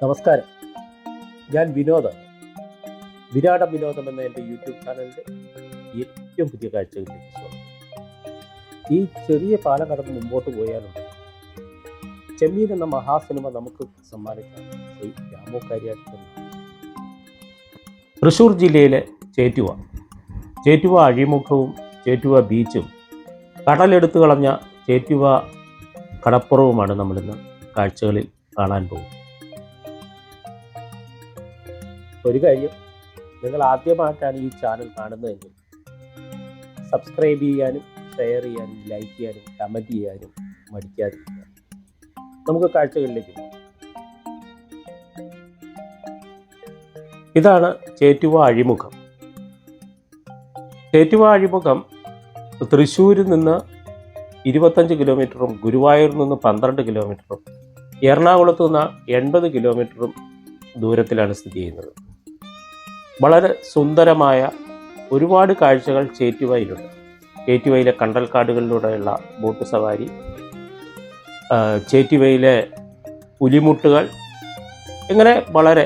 നമസ്കാരം, ഞാൻ വിനോദാണ്. വിരാട വിനോദം എന്ന എൻ്റെ യൂട്യൂബ് ചാനലിൻ്റെ ഏറ്റവും പുതിയ കാഴ്ചകളിലേക്ക് സ്വാഗതം. ഈ ചെറിയ പാലം കടന്ന് മുമ്പോട്ട് പോയാലുണ്ട് ചെമ്മീൻ എന്ന മഹാസിനിമ നമുക്ക് സമ്മാനിച്ച ശ്രീ രാമു കാര്യാട്ടൻ. തൃശ്ശൂർ ജില്ലയിലെ ചേറ്റുവ അഴിമുഖവും ചേറ്റുവ ബീച്ചും കടലെടുത്തു കളഞ്ഞ ചേറ്റുവ കടപ്പുറവുമാണ് നമ്മളിന്ന് കാഴ്ചകളിൽ കാണാൻ പോകുന്നത്. ഒരു കാര്യം, നിങ്ങൾ ആദ്യമായിട്ടാണ് ഈ ചാനൽ കാണുന്നതെങ്കിൽ സബ്സ്ക്രൈബ് ചെയ്യാനും ഷെയർ ചെയ്യാനും ലൈക്ക് ചെയ്യാനും കമൻറ്റ് ചെയ്യാനും മടിക്കാതിരിക്കുക. നമുക്ക് കാഴ്ചകളിലേക്ക് പോകാം. ഇതാണ് ചേറ്റുവ അഴിമുഖം. ചേറ്റുവ അഴിമുഖം തൃശ്ശൂരിൽ നിന്ന് 25 കിലോമീറ്ററും ഗുരുവായൂരിൽ നിന്ന് 12 കിലോമീറ്ററും എറണാകുളത്ത് നിന്ന് 80 കിലോമീറ്ററും ദൂരത്തിലാണ് സ്ഥിതി ചെയ്യുന്നത്. വളരെ സുന്ദരമായ ഒരുപാട് കാഴ്ചകൾ ചേറ്റുവയിലുണ്ട്. ചേറ്റുവയിലെ കണ്ടൽക്കാടുകളിലൂടെയുള്ള ബോട്ട് സവാരി, ചേറ്റുവയിലെ പുലിമുട്ടുകൾ, ഇങ്ങനെ വളരെ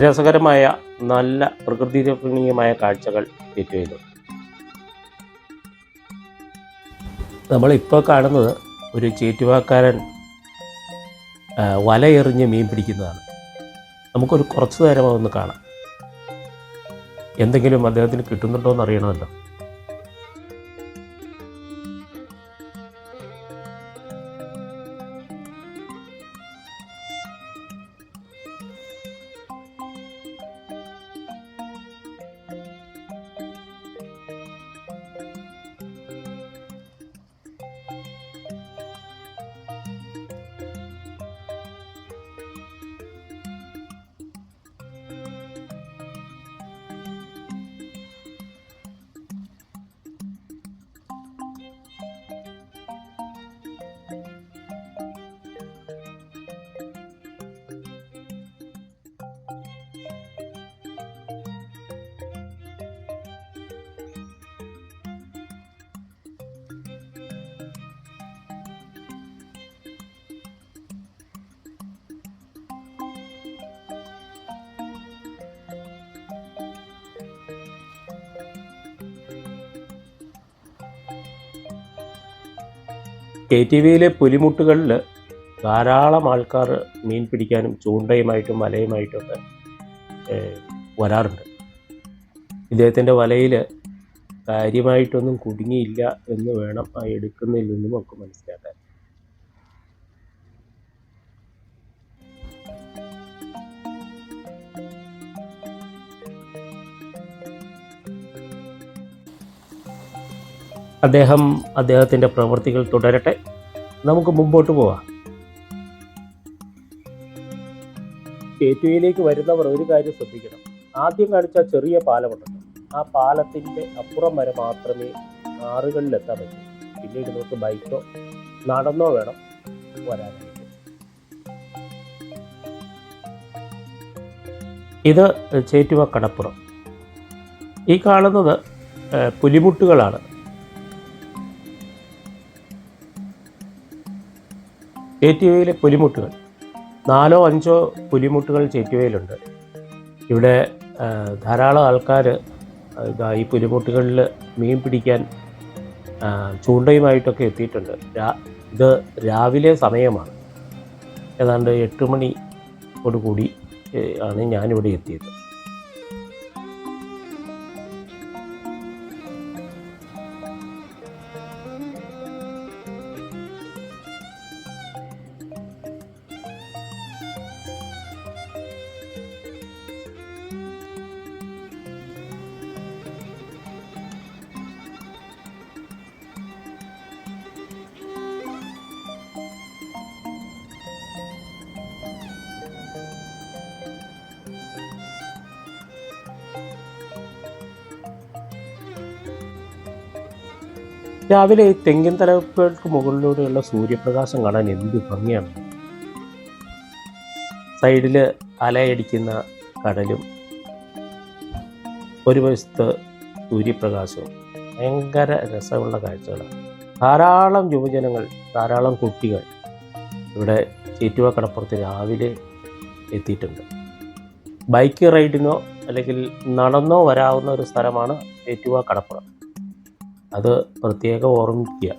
രസകരമായ നല്ല പ്രകൃതി രമണീയമായ കാഴ്ചകൾ ചേറ്റുവയിലുണ്ട്. നമ്മളിപ്പോൾ കാണുന്നത് ഒരു ചേറ്റുവക്കാരൻ വലയെറിഞ്ഞ് മീൻ പിടിക്കുന്നതാണ്. നമുക്കൊരു കുറച്ച് നേരം അതൊന്ന് കാണാം. എന്തെങ്കിലും അദ്ദേഹത്തിന് കിട്ടുന്നുണ്ടോ എന്ന് അറിയണമല്ലോ. KTVയിലെ പുലിമുട്ടുകളിൽ ധാരാളം ആൾക്കാർ മീൻ പിടിക്കാനും ചൂണ്ടയുമായിട്ടും വലയുമായിട്ടൊക്കെ വരാറുണ്ട്. ഇദ്ദേഹത്തിൻ്റെ വലയിൽ കാര്യമായിട്ടൊന്നും കുടുങ്ങിയില്ല എന്ന് വേണം ആ എടുക്കുന്നതിൽ നിന്നും നമുക്ക് മനസ്സിലാക്കാൻ. അദ്ദേഹത്തിൻ്റെ പ്രവൃത്തികൾ തുടരട്ടെ. നമുക്ക് മുമ്പോട്ട് പോവാം. ചേറ്റുവയിലേക്ക് വരുന്നവർ ഒരു കാര്യം ശ്രദ്ധിക്കണം. ആദ്യം കാണിച്ച ചെറിയ പാലമുണ്ടല്ലോ, ആ പാലത്തിൻ്റെ അപ്പുറം വരെ മാത്രമേ കാറുകളിലെത്താൻ പറ്റൂ. പിന്നീട് നമുക്ക് ബൈക്കോ നടന്നോ വേണം വരാനായിട്ട്. ഇത് ചേറ്റുവ കടപ്പുറം. ഈ കാണുന്നത് പുലിമുട്ടുകളാണ്. ചേറ്റുവയിലെ പുലിമുട്ടുകൾ 4 or 5 പുലിമുട്ടുകൾ ചേറ്റുവയിലുണ്ട്. ഇവിടെ ധാരാളം ആൾക്കാർ ഈ പുലിമുട്ടുകളിൽ മീൻ പിടിക്കാൻ ചൂണ്ടയുമായിട്ടൊക്കെ എത്തിയിട്ടുണ്ട്. ഇത് രാവിലെ സമയമാണ്. ഏതാണ്ട് 8 മണിയോടുകൂടി ആണ് ഞാനിവിടെ എത്തിയത്. രാവിലെ ഈ തെങ്ങിൻ തലപ്പുകൾക്ക് മുകളിലൂടെയുള്ള സൂര്യപ്രകാശം കാണാൻ എന്ത് ഭംഗിയാണ്. സൈഡിൽ അലയടിക്കുന്ന കടലും ഒരു വശത്ത് സൂര്യപ്രകാശവും ഭയങ്കര രസമുള്ള കാഴ്ചകളാണ്. ധാരാളം യുവജനങ്ങൾ, ധാരാളം കുട്ടികൾ ഇവിടെ ചേറ്റുവ കടപ്പുറത്ത് രാവിലെ എത്തിയിട്ടുണ്ട്. ബൈക്ക് റൈഡിനോ അല്ലെങ്കിൽ നടന്നോ വരാവുന്ന ഒരു സ്ഥലമാണ് ചേറ്റുവ കടപ്പുറം. അത് പ്രത്യേകം ഓർമ്മിക്കുക.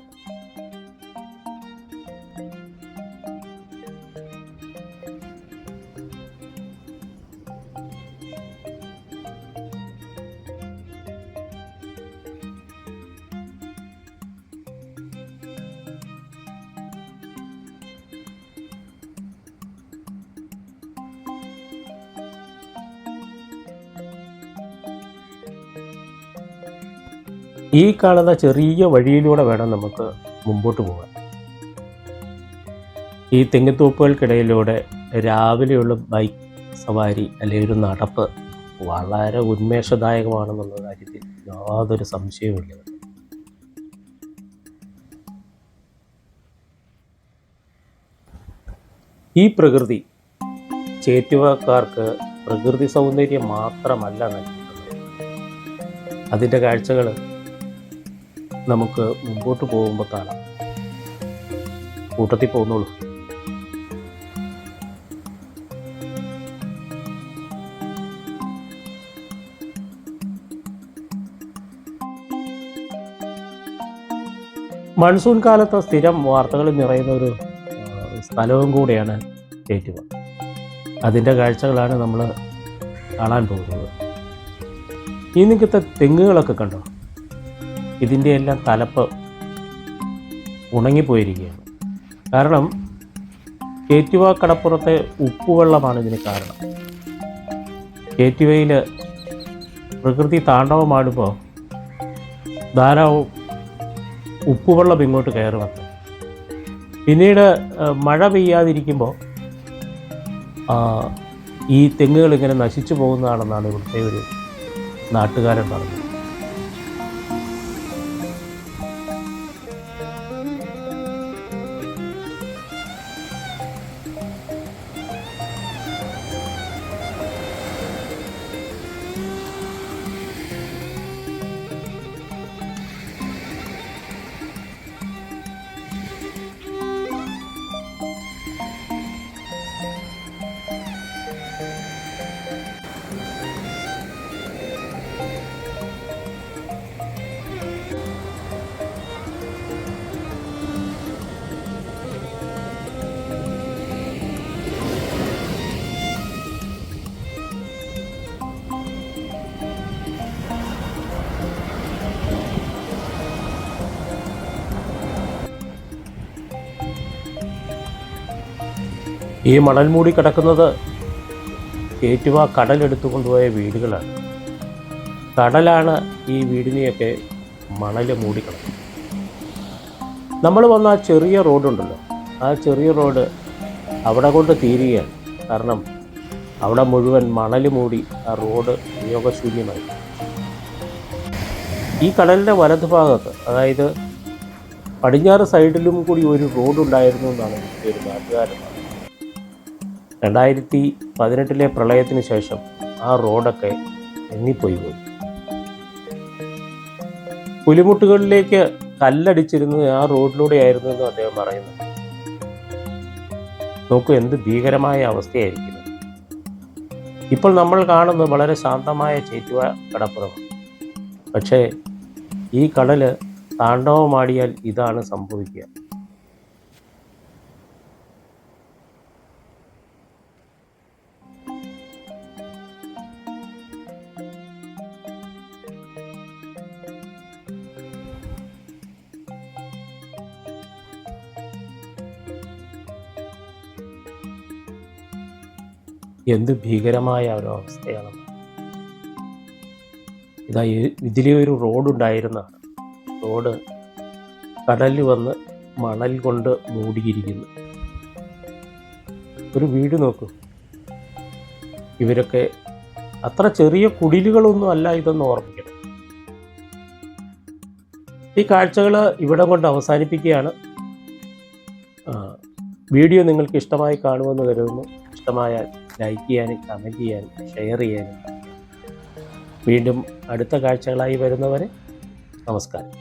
ഈ കാണുന്ന ചെറിയ വഴിയിലൂടെ വേണം നമുക്ക് മുമ്പോട്ട് പോകാൻ. ഈ തെങ്ങിത്തോപ്പുകൾക്കിടയിലൂടെ രാവിലെയുള്ള ബൈക്ക് സവാരി അല്ലെങ്കിൽ ഒരു നടപ്പ് വളരെ ഉന്മേഷദായകമാണെന്നുള്ള കാര്യത്തിൽ യാതൊരു സംശയവുമില്ല. ഈ പ്രകൃതി ചേറ്റുവക്കാർക്ക് പ്രകൃതി സൗന്ദര്യം മാത്രമല്ല നൽകുന്നത്. അതിൻ്റെ കാഴ്ചകൾ നമുക്ക് മുമ്പോട്ട് പോകുമ്പോൾ കാണാം. കൂട്ടത്തിൽ പോകുന്നുള്ളൂ. മൺസൂൺ കാലത്ത് സ്ഥിരം വാർത്തകൾ നിറയുന്ന ഒരു സ്ഥലവും കൂടിയാണ് ചേറ്റുവ. അതിൻ്റെ കാഴ്ചകളാണ് നമ്മൾ കാണാൻ പോകുന്നത്. ഈ നിൽക്കത്തെ തെങ്ങുകളൊക്കെ കണ്ടോ? ഇതിൻ്റെ എല്ലാം തലപ്പ് ഉണങ്ങിപ്പോയിരിക്കുകയാണ്. കാരണം ചേറ്റുവ കടപ്പുറത്തെ ഉപ്പുവെള്ളമാണ് ഇതിന് കാരണം. ചേറ്റുവയിൽ പ്രകൃതി താണ്ഡവമാടുമ്പോൾ ധാരാളം ഉപ്പുവെള്ളം ഇങ്ങോട്ട് കയറി വന്നു. പിന്നീട് മഴ പെയ്യാതിരിക്കുമ്പോൾ ഈ തെങ്ങുകൾ ഇങ്ങനെ നശിച്ചു പോകുന്നതാണെന്നാണ് ഇവിടുത്തെ ഒരു നാട്ടുകാരൻ പറഞ്ഞത്. ഈ മണൽ മൂടി കിടക്കുന്നത് ചേറ്റുവ കടലെടുത്തു കൊണ്ടുപോയ വീടുകളാണ്. കടലാണ് ഈ വീടിനെയൊക്കെ മണൽ മൂടിക്കിടക്കുന്നത്. നമ്മൾ വന്ന ആ ചെറിയ റോഡുണ്ടല്ലോ, ആ ചെറിയ റോഡ് അവിടെ കൊണ്ട് തീരുകയാണ്. കാരണം അവിടെ മുഴുവൻ മണൽ മൂടി ആ റോഡ് ഉപയോഗശൂന്യമായി. ഈ കടലിൻ്റെ വലതുഭാഗത്ത്, അതായത് പടിഞ്ഞാറ് സൈഡിലും കൂടി ഒരു റോഡുണ്ടായിരുന്നു എന്നാണ് ഒരു നാട്ടുകാരൻ. 2018 പ്രളയത്തിന് ശേഷം ആ റോഡൊക്കെ എണ്ണിപ്പോയി. പുലിമുട്ടുകളിലേക്ക് കല്ലടിച്ചിരുന്നത് ആ റോഡിലൂടെ ആയിരുന്നു എന്ന് അദ്ദേഹം പറയുന്നു. നോക്കൂ, എന്ത് ഭീകരമായ അവസ്ഥയായിരിക്കുന്നത്. ഇപ്പോൾ നമ്മൾ കാണുന്നത് വളരെ ശാന്തമായ ചേറ്റുവ കടപ്പുറമാണ്. പക്ഷേ ഈ കടല് താണ്ഡവമാടിയാൽ ഇതാണ് സംഭവിക്കുക. എന്ത് ഭീകരമായ ഒരു അവസ്ഥയാണ്. ഇതാ ഇതിലെ ഒരു റോഡുണ്ടായിരുന്നതാണ്. റോഡ് കടലിൽ വന്ന് മണൽ കൊണ്ട് മൂടിയിരിക്കുന്നു. ഒരു വീട് നോക്കൂ. ഇവരൊക്കെ അത്ര ചെറിയ കുടിലുകളൊന്നും അല്ല ഇതെന്ന് ഓർമ്മിക്കണം. ഈ കാഴ്ചകൾ ഇവിടെ കൊണ്ട് അവസാനിപ്പിക്കുകയാണ്. വീഡിയോ നിങ്ങൾക്ക് ഇഷ്ടമായി കാണുമെന്ന് കരുതുന്നു. ഇഷ്ടമായാൽ ലൈക്ക് ചെയ്യാനും കമൻറ്റ് ചെയ്യാനും ഷെയർ ചെയ്യാനും. വീണ്ടും അടുത്ത കാഴ്ചകളായി വരുന്നവരെ നമസ്കാരം.